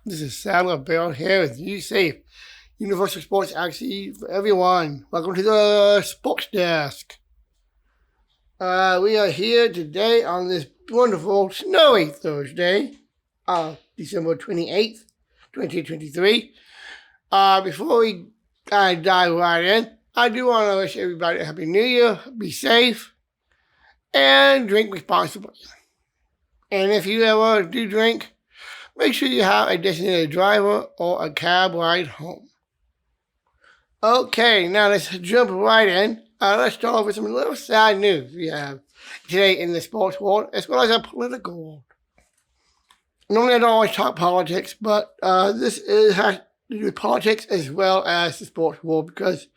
This is Sadler here with USAFE, Universal Sports Access for everyone. Welcome to the Sports Desk. We are here today on this wonderful snowy Thursday, December 28th, 2023. Before we dive right in, I do want to wish everybody a Happy New Year, be safe, and drink responsibly. And if you ever do drink, make sure you have a designated driver or a cab ride home. Okay, now let's jump right in. Let's start off with some little sad news we have today in the sports world, as well as our political world. Normally I don't always talk politics, but this has to do with politics as well as the sports world, because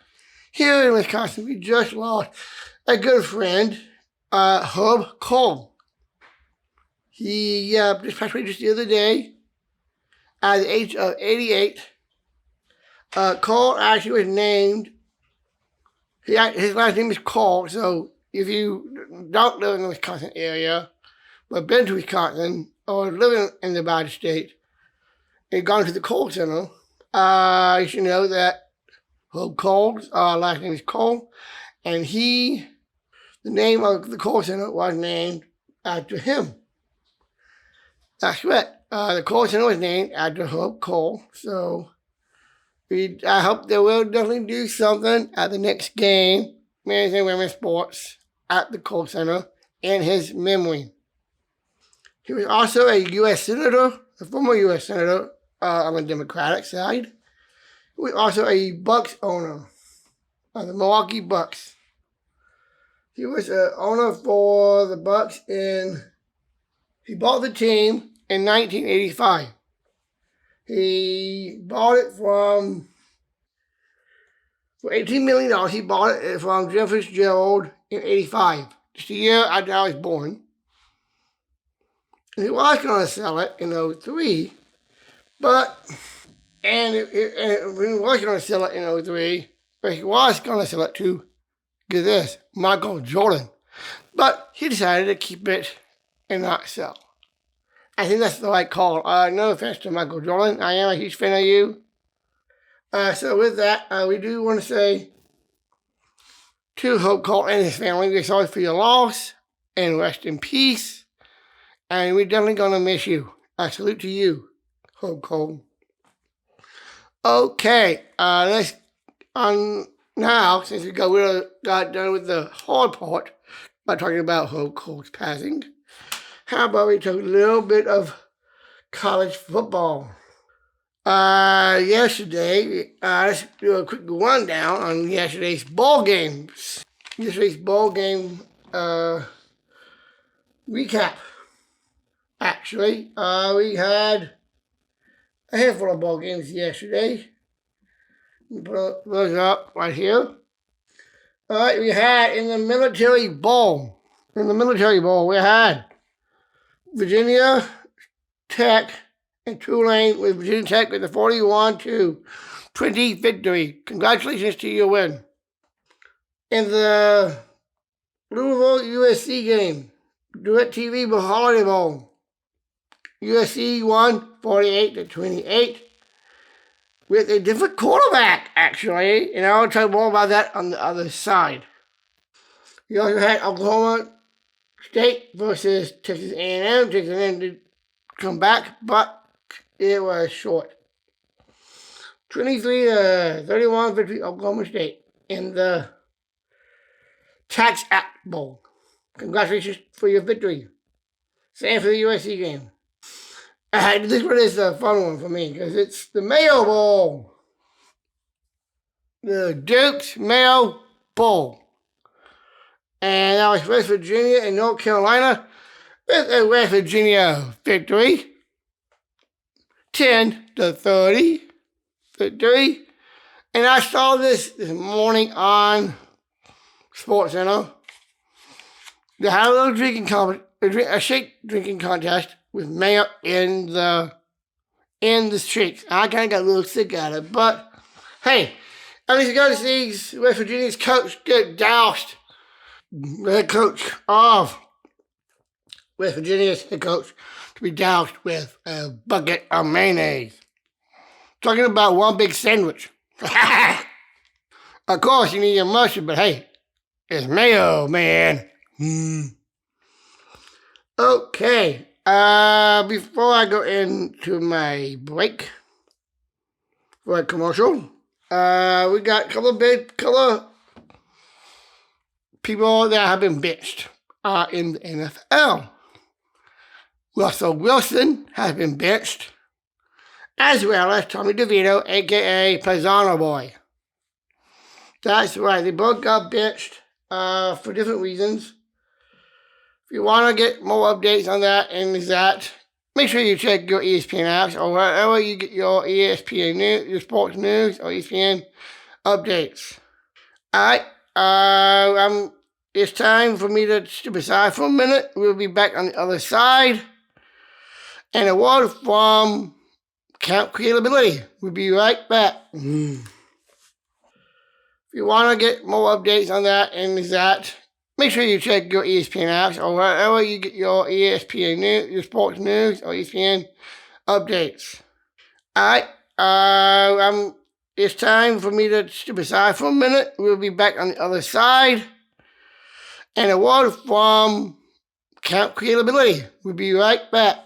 here in Wisconsin, we just lost a good friend, Kohl. He just passed away just the other day at the age of 88. Kohl actually was named, his last name is Kohl, so if you don't live in the Wisconsin area, but been to Wisconsin, or living in the United States, and gone to the Kohl Center, you should know that Kohl's last name is Kohl, and the name of the Kohl Center was named after him. That's correct. The Kohl Center was named after Herb Kohl, so I hope they will definitely do something at the next game, men's and women's sports, at the Kohl Center in his memory. He was also a U.S. Senator, a former U.S. Senator on the Democratic side. He was also a Bucks owner of the Milwaukee Bucks. He was an owner for the Bucks he bought the team in 1985. He bought it for $18 million. He bought it from Jim Fitzgerald in 85, just a year after I was born. And he was going to sell it in 03, he was going to sell it in 03, but he was going to sell it to, get this, Michael Jordan. But he decided to keep it and not sell. I think that's the right call. No offense to Michael Jordan. I am a huge fan of you. So with that, we do want to say to Herb Kohl and his family, we're sorry for your loss, and rest in peace. And we're definitely going to miss you. I salute to you, Herb Kohl. Okay, let's now, since we got done with the hard part by talking about Herb Kohl's passing, how about we talk a little bit of college football? Yesterday, let's do a quick rundown on yesterday's bowl games. Yesterday's bowl game recap. Actually, we had a handful of bowl games yesterday. Put those up right here. All right, we had in the Military Bowl. We had Virginia Tech and Tulane, with Virginia Tech with a 41-20 victory. Congratulations to your win. In the Louisville USC game, DirecTV Holiday Bowl, USC won 48-28 with a different quarterback, actually. And I'll tell you more about that on the other side. You also had Oklahoma State versus Texas A&M. Texas A&M did come back, but it was short. 23-31 victory Oklahoma State in the Tax Act Bowl. Congratulations for your victory. Same for the USC game. This one is a fun one for me because it's the Mayo Bowl. The Duke's Mayo Bowl. And that was West Virginia and North Carolina with a West Virginia victory. 10-30 victory. And I saw this morning on SportsCenter. They had a little a shake drinking contest with Mayo in the shakes. I kind of got a little sick at it, but hey, at least you got to see West Virginia's coach get doused. The head coach of West Virginia's head coach to be doused with a bucket of mayonnaise. Talking about one big sandwich. Of course, you need your mustard, but hey, it's mayo, man. Okay. Before I go into my break for a commercial, we got a couple of people that have been benched in the NFL. Russell Wilson has been benched, as well as Tommy DeVito, a.k.a. Paisano Boy. That's right, they both got benched for different reasons. If you want to get more updates on that and that, make sure you check your ESPN apps or wherever you get your ESPN news, your sports news, or ESPN updates. Alright, it's time for me to step aside for a minute. We'll be back on the other side. And a word from Camp Creatability. We'll be right back. If you want to get more updates on that and that, make sure you check your ESPN apps or wherever you get your ESPN news, your sports news, or ESPN updates. Alright, it's time for me to step aside for a minute. We'll be back on the other side. And a word from Camp Creatability. We'll be right back.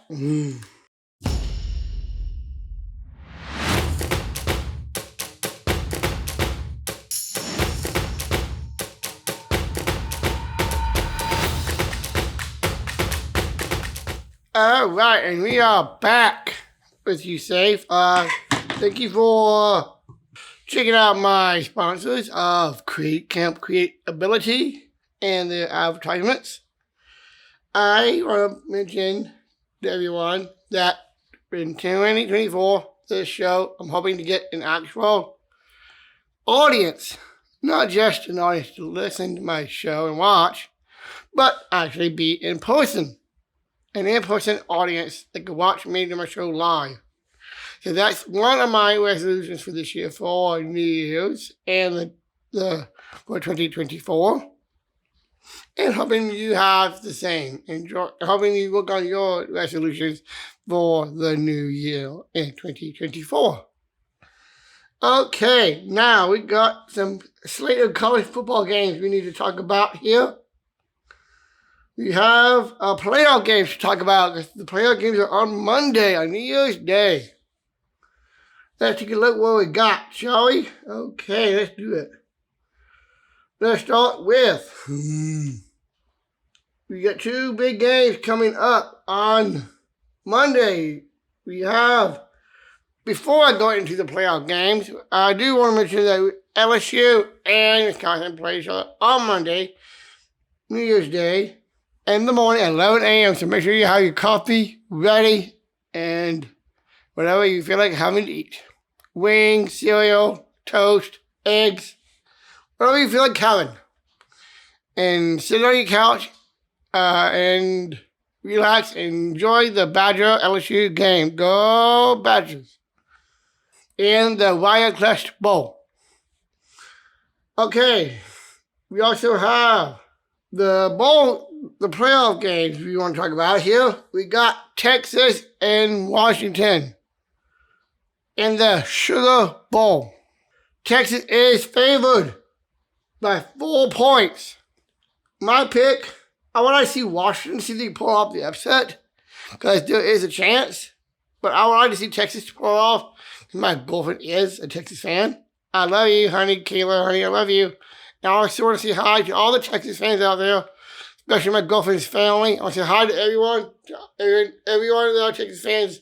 All right, and we are back with USAFE. Thank you for checking out my sponsors of Camp Creatability and their advertisements. I want to mention to everyone that in 2024, this show, I'm hoping to get an actual audience, not just an audience to listen to my show and watch, but actually be in person. An in-person audience that can watch me do my show live. So that's one of my resolutions for this year for New Year's and for 2024. And hoping you have the same. Hoping you work on your resolutions for the new year in 2024. Okay, now we got some slate of college football games we need to talk about here. We have playoff games to talk about. The playoff games are on Monday, on New Year's Day. Let's take a look what we got, shall we? Okay, let's do it. Let's start with, we got two big games coming up on Monday. We have, before I go into the playoff games, I do want to mention that LSU and Wisconsin play each other on Monday, New Year's Day, in the morning at 11 a.m. So make sure you have your coffee ready and whatever you feel like having to eat. Wings, cereal, toast, eggs, whatever you feel like having. And sit on your couch and relax and enjoy the Badger LSU game. Go Badgers. In the Wirecrest Bowl. Okay, we also have the playoff games we want to talk about here. We got Texas and Washington in the Sugar Bowl. Texas is favored by 4 points. My pick, I want to see Washington see if they pull off the upset because there is a chance. But I would like to see Texas pull it off. My girlfriend is a Texas fan. I love you, honey, Kayla, honey, I love you. And I also want to say hi to all the Texas fans out there, especially my girlfriend's family. I want to say hi to everyone that are Texas fans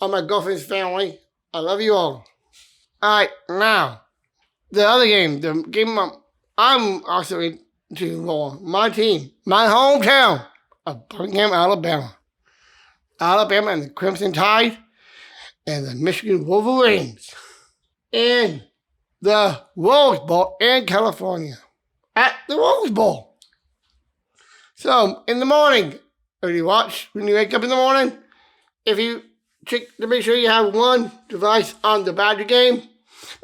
of my girlfriend's family. I love you all. All right, now, the other game, the game I'm also into for, my team, my hometown of Birmingham, Alabama. Alabama and the Crimson Tide and the Michigan Wolverines in the Rose Bowl in California. At the Rose Bowl. So, in the morning, when you wake up in the morning, if you check to make sure you have one device on the Badger game,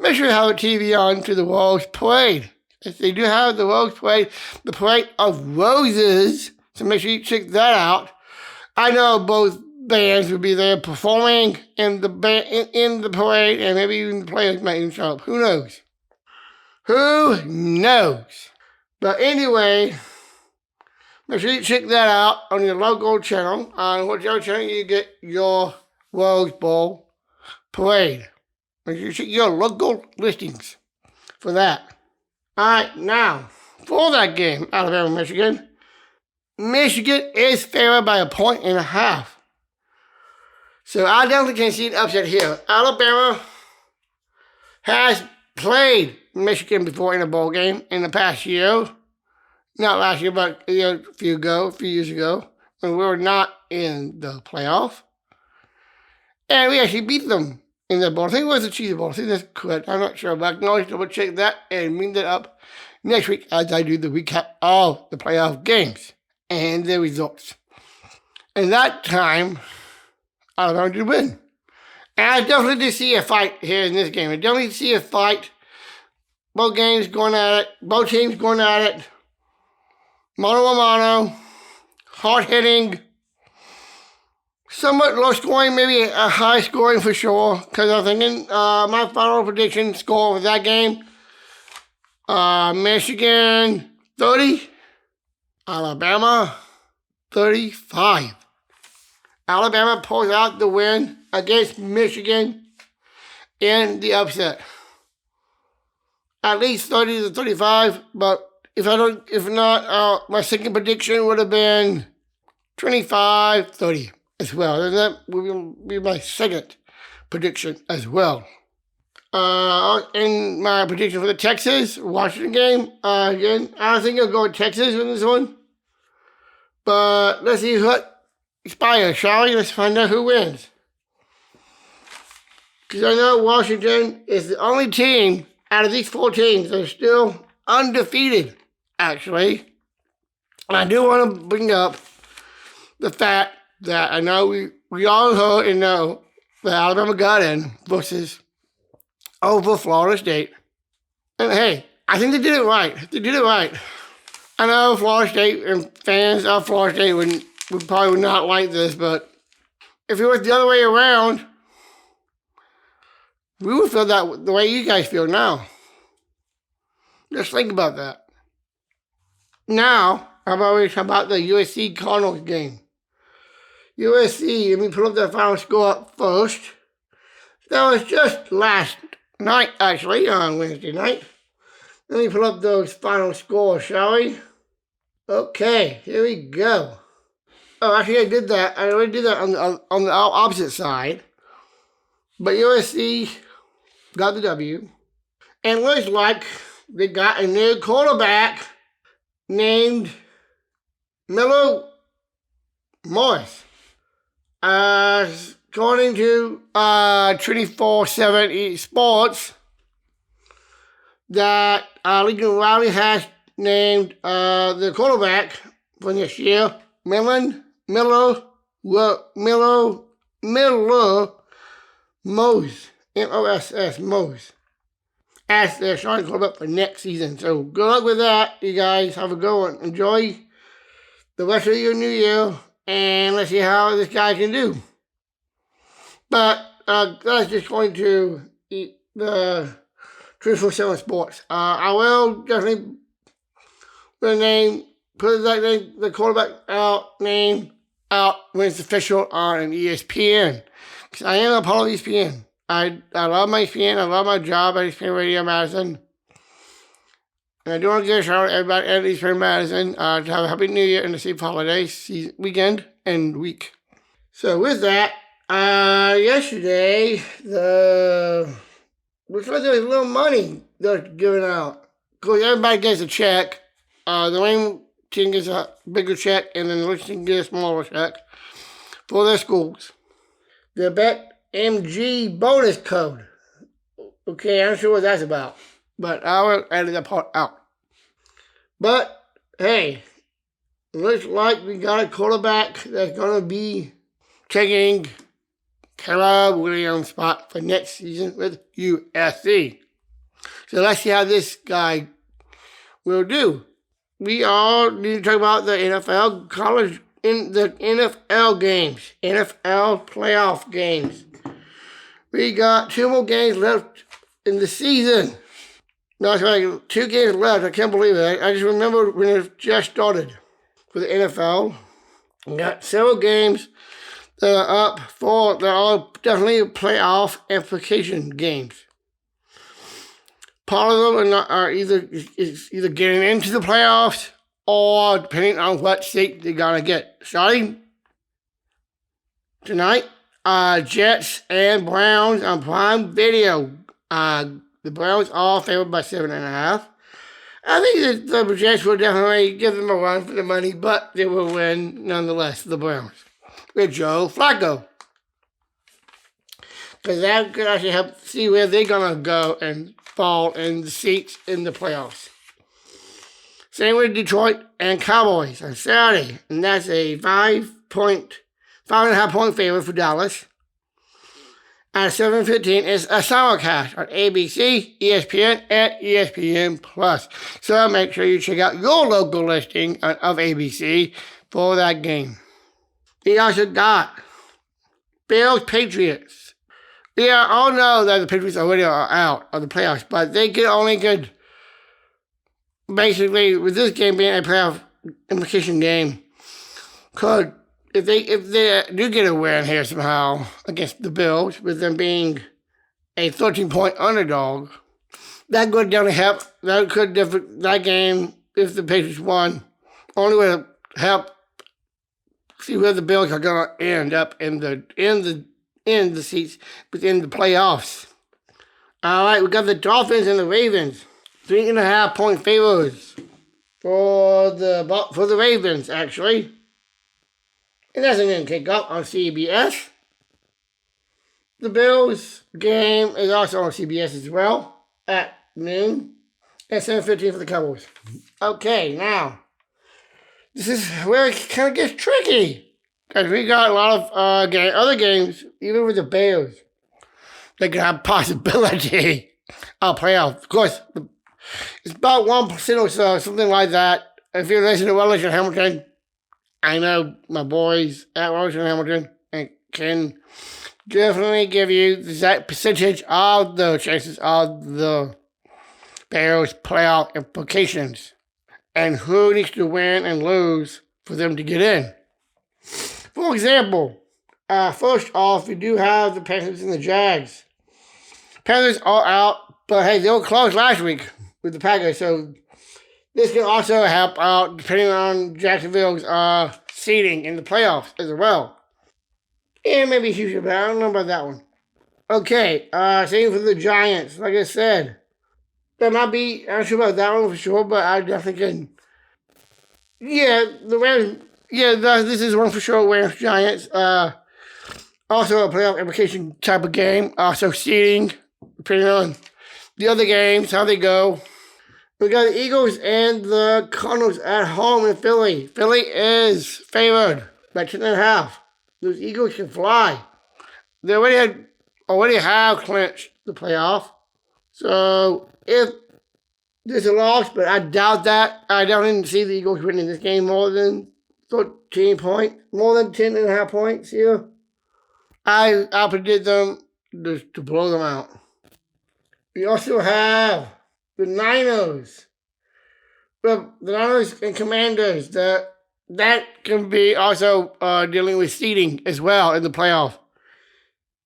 make sure you have a TV on to the Rose Parade. If they do have the Rose Parade, the Parade of Roses, so make sure you check that out. I know both bands would be there performing in the in the parade, and maybe even the players might even show up. Who knows? Who knows? But anyway, make sure you check that out on your local channel. On whichever channel you get your Rose Bowl parade. Make sure you check your local listings for that. All right, now for that game, Alabama, Michigan. Michigan is favored by 1.5. So I definitely can see an upset here. Alabama has played Michigan before in a bowl game in the past year. Not last year, but a few years ago, when we were not in the playoff. And we actually beat them in the bowl. I think it was the Cheese Bowl. I think that's correct. I'm not sure, but I can always double check that and bring that up next week as I do the recap of the playoff games and the results. And that time, Alabama did win. And I definitely did see a fight here in this game. I definitely see a fight. Both games going at it. Both teams going at it. Mano a mano. Hard hitting. Somewhat low scoring, maybe a high scoring for sure. Because I'm thinking my final prediction score for that game. Michigan 30. Alabama 35. Alabama pulls out the win against Michigan in the upset. At least 30-35, but if not, my second prediction would have been 25-30 as well. And that would be my second prediction as well. In my prediction for the Texas-Washington game, again, I think I'll go with Texas in this one. But let's see what expires, shall we? Let's find out who wins. Because I know Washington is the only team out of these 4 teams that are still undefeated, actually. And I do want to bring up the fact that I know we all heard and know that Alabama got in versus over Florida State. And hey, I think they did it right. They did it right. I know Florida State and fans of Florida State would probably not like this, but if it was the other way around, we would feel that the way you guys feel now. Just think about that. Now, how about the USC Cardinals game? USC, let me pull up the final score up first. That was just last night, actually, on Wednesday night. Let me pull up those final scores, shall we? Okay, here we go. Oh, actually, I did that. I already did that on the opposite side. But USC got the W. And it looks like they got a new quarterback named Milo Morris. According to 24/7 Sports, that Lincoln Riley has named the quarterback for this year, Miller Mose, M-O-S-S, Mose, as their starting quarterback for next season. So good luck with that, you guys. Have a good one. Enjoy the rest of your new year, and let's see how this guy can do. But that's just going to the 24/7 Sports. I will definitely put the quarterback name out when it's official on ESPN. Because I am a part of ESPN. I love my ESPN. I love my job at ESPN Radio Madison. And I do want to give a shout out to everybody at ESPN Madison to have a happy new year and a safe holiday weekend and week. So with that, yesterday, looks like there's a little money they're giving out. Because everybody gets a check. The main team gets a bigger check, and then the rich team gets a smaller check for their schools. The BetMG bonus code. Okay, I'm not sure what that's about, but I will edit that part out. But, hey, looks like we got a quarterback that's going to be taking Caleb Williams' spot for next season with USC. So let's see how this guy will do. We all need to talk about the NFL college in the NFL games, NFL playoff games. We got 2 more games left in the season. No, that's right, 2 games left. I can't believe it. I just remember when it just started for the NFL. We got several games that are up for, they're all definitely playoff implication games. Part of them are either getting into the playoffs or depending on what seat they're going to get. Starting tonight, Jets and Browns on Prime Video. The Browns are favored by 7.5. I think that the Jets will definitely give them a run for the money, but they will win nonetheless, the Browns, with Joe Flacco. Because that could actually help see where they're going to go and fall in the seats in the playoffs. Same with Detroit and Cowboys on Saturday. And that's a 5.5 point favorite for Dallas. At 7:15 is a simulcast on ABC, ESPN, and ESPN Plus. So make sure you check out your local listing of ABC for that game. We also got Bills Patriots. We all know that the Patriots already are out of the playoffs, but they could only get, basically, with this game being a playoff implication game, could, if they do get a win here somehow against the Bills, with them being a 13-point underdog, that could definitely help. That game, if the Patriots won, only would help see where the Bills are going to end up in the seats within the playoffs. All right, we got the Dolphins and the Ravens, 3.5 point favorites for the Ravens, actually. And that's going to kick off on CBS. The Bills game is also on CBS as well at noon at 7:15 for the Cowboys. Okay, now this is where it kind of gets tricky because we got a lot of other games, even with the Bears, they could have possibility of playoff. Of course, it's about 1% or so, something like that. If you're listening to Wellington Hamilton, I know my boys at Wellington Hamilton and can definitely give you the exact percentage of the chances of the Bears' playoff implications and who needs to win and lose for them to get in. For example, first off, we do have the Panthers and the Jags. Panthers are out, but hey, they were close last week with the Packers, so this can also help out depending on Jacksonville's seeding in the playoffs as well. And maybe Houston, but I don't know about that one. Okay, same for the Giants. Like I said, that might be, I'm not sure about that one for sure, but I definitely can. Yeah, the Rams, this is one for sure, Rams Giants. Also a playoff implication type of game. Also seeding, depending on the other games, how they go. We got the Eagles and the Cardinals at home in Philly. Philly is favored by 10.5. Those Eagles can fly. They already have clinched the playoff. So if there's a loss, but I doubt that. I don't even see the Eagles winning this game more than 13 points, more than 10.5 points here. I'll predict them to blow them out. We also have the Niners. Well, the Niners and Commanders, that can be also dealing with seeding as well in the playoff.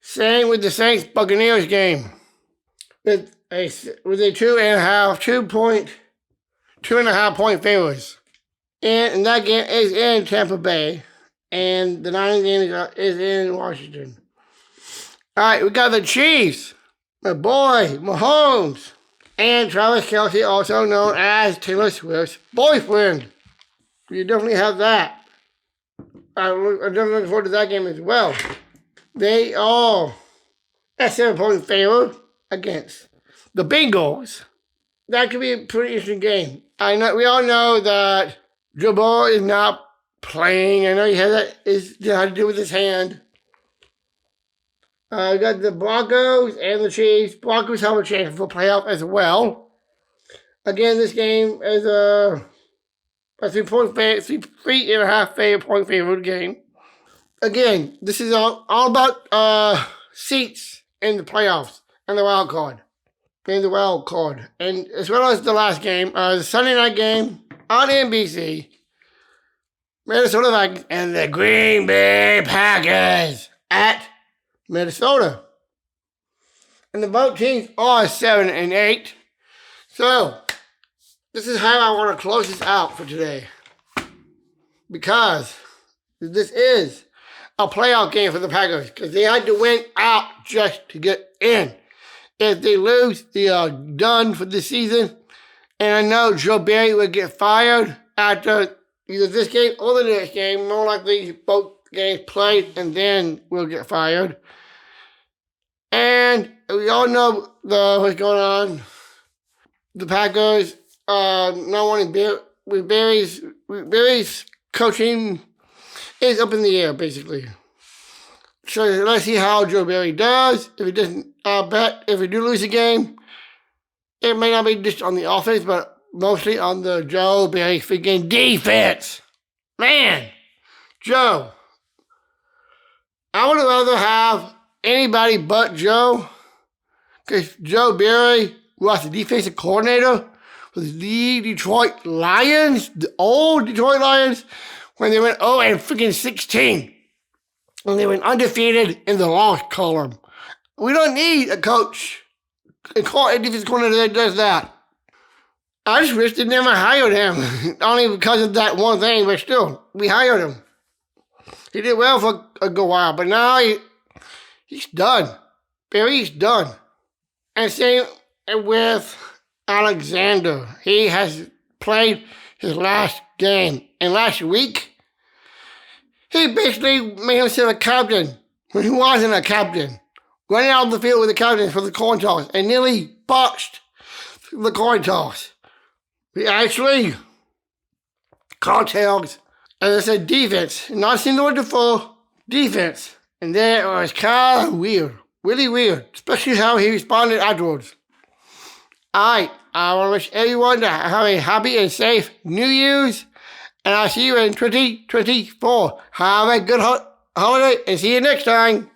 Same with the Saints-Buccaneers game. With a 2.5 point favorites. And that game is in Tampa Bay. And the Niners game is in Washington. All right, we got the Chiefs. My boy, Mahomes. And Travis Kelce, also known as Taylor Swift's boyfriend. You definitely have that. I'm definitely looking forward to that game as well. They are at 7-point favor against the Bengals. That could be a pretty interesting game. We all know that Joe Burrow is not playing. I know he had to do with his hand. We got the Broncos and the Chiefs. Broncos have a chance for playoff as well. Again, this game is A 3-point favorite, 3.5 favorite point favorite game. Again, this is all about seats in the playoffs and the wild card. And as well as the last game, the Sunday night game on NBC, Minnesota Vikings and the Green Bay Packers at Minnesota. And the both teams are 7-8. So, this is how I want to close this out for today. Because this is a playoff game for the Packers. Because they had to win out just to get in. If they lose, they are done for the season. And I know Joe Barry will get fired after either this game or the next game. More likely both games played and then will get fired. And we all know what's going on. The Packers, not wanting Barry's coaching is up in the air, basically. So let's see how Joe Barry does. If he doesn't, if we do lose a game, it may not be just on the offense, but mostly on the Joe Barry freaking defense. Man, Joe, I would rather have anybody but Joe, because Joe Barry was the defensive coordinator for the Detroit Lions, the old Detroit Lions, when they went 0-16. When they went undefeated in the loss column. We don't need a coach, a defensive coordinator that does that. I just wish they never hired him, only because of that one thing, but still, we hired him. He did well for a good while, but now he's done. Barry's done. And same with Alexander. He has played his last game. And last week, he basically made himself a captain when he wasn't a captain. Running out of the field with the captain for the coin toss and nearly botched the coin toss. He actually cartels, as I said, defense. Not seen the word before, defense. And that was kind of weird. Really weird. Especially how he responded afterwards. Alright, I want to wish everyone to have a happy and safe New Year's. And I'll see you in 2024. Have a good holiday and see you next time.